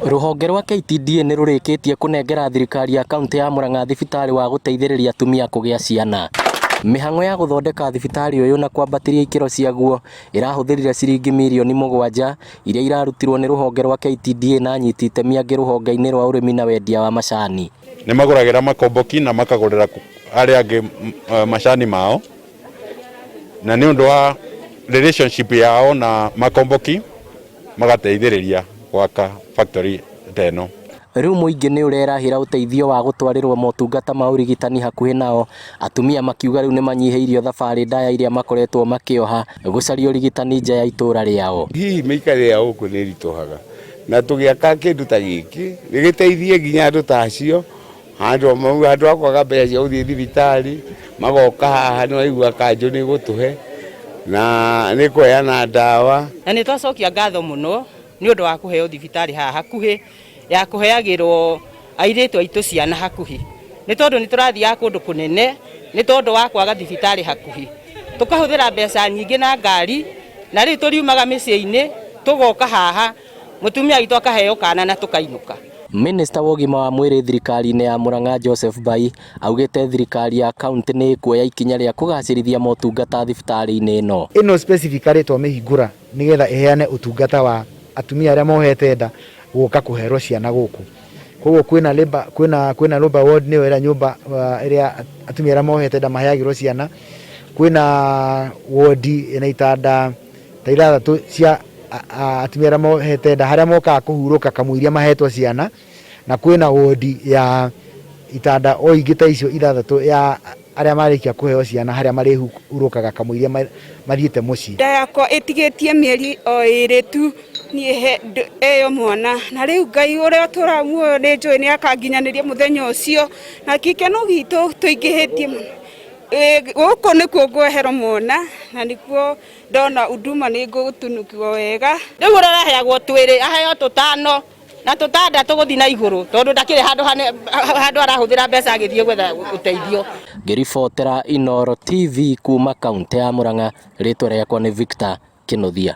Rũhonge rwa KTDA nĩ rũrĩkĩtie kũnengera thirikari ya kauntĩ ya Mũrang'a thibitarĩ wa gũteithĩrĩria atumia kũgĩa ciana. Mĩhang'o ya gũthondeka thibitarĩ ũyũ na kwambatĩria ikĩro ciaguo ĩrahũthĩrire ciringi mirioni 7 iria irarutirwo nĩ rũhonge rwa KTDA na anyiti itemi angĩ rũhonge-inĩ rwa ũrĩmi na wendia wa macani. Nĩ magũragĩra makomboki na makagũrĩra arĩa angĩ macani mao, na nĩ ũndũ wa relationship yao na makomboki magateithĩrĩria gwaka factory teno. Rĩu mũingĩ nĩ ũrerahĩra ũteithio wa gũtwarĩrwo motungata ma ũrigitani hakuhĩ nao, atumia makiuga rĩu nĩ manyihĩirio thabarĩ ndaya iria makoretwo makĩoha gũcaria ũrigitani nja ya itũra rĩao. Hihi mĩikarĩre ya gũkũ nĩ ĩritũhaga, na tũgĩaka kĩndũ ta gĩkĩ gĩgĩteithie nginya andũ ta acio, andũ akwaga mbeca cia gũthiĩ thibitarĩ magoka haha nĩ waigua kanjũ nĩ gũtũhe na nĩ kũheana ndawa. Na nĩ twacokia ngatho mũno nĩ ũndũ wa kũheo thibitarĩ haha hakuhĩ ya kũheagĩrwo airĩtu aitũ ciana hakuhĩ, nĩ tondũ nĩ tũrathiaga kũndũ kũnene nĩ tondũ wa kwaga thibitarĩ hakuhĩ, tũkahũthĩra mbeca nyingĩ na ngari, na rĩu tũriumaga mĩciĩ-inĩ tũgoka haha mũtumia witũ akaheo kana na tũkainũka. Minista wa ũgima wa mwĩrĩ thirikari-inĩ ya Mũrang'a Joseph Bai augĩte thirikari ya kauntĩ nĩ ĩkuoya ikinya rĩa kũgacĩrithia motungata thibitarĩ-inĩ ĩno. Ĩno specifically twamĩhingũra nĩgetha ĩheane ũtungata wa atumia arĩa mohete nda gũka kũherwo ciana gũkũ. Koguo kwĩna labor ward nĩyo ĩrĩa nyũmba ĩrĩa atumia arĩa mohete nda maheagĩrwo ciana. Kwĩna ward ĩna itanda ta 6 cia atumia arĩa mohete nda harĩa mokaga kũhurũka kamũiria mahetwo ciana, na kwĩna ward ya itanda o ingĩ ta icio 6 ya arĩa marĩkia kũheo ciana harĩa marĩhurũkaga kamũiria mathiĩte mũciĩ. Nda yakwa ĩtigĩtie mĩeri o 2 tu niĩ eyo mwana, na rĩu Ngai ũrĩa tũramuoyo nĩ njũĩ nĩ akanginyanĩria mũthenya ũcio, na gĩkeno gitũ tũingĩhĩtie mũno. Gũkũ nĩkuo ngweherwo mwana na nĩkuo ndona huduma nĩ ngũtunukio wega. Rĩu ũraheagwo 2 aheo 5 na 6 tũgũthiĩ na igũrũ tondũ ndakĩrĩ handũ arahũthĩra mbeca agĩthiĩ gwetha ũteithio. Ngĩribotera Inooro TV kuma kauntĩ ya Mũrang'a, rĩtwa rĩakwa nĩ Victor Kĩnothia.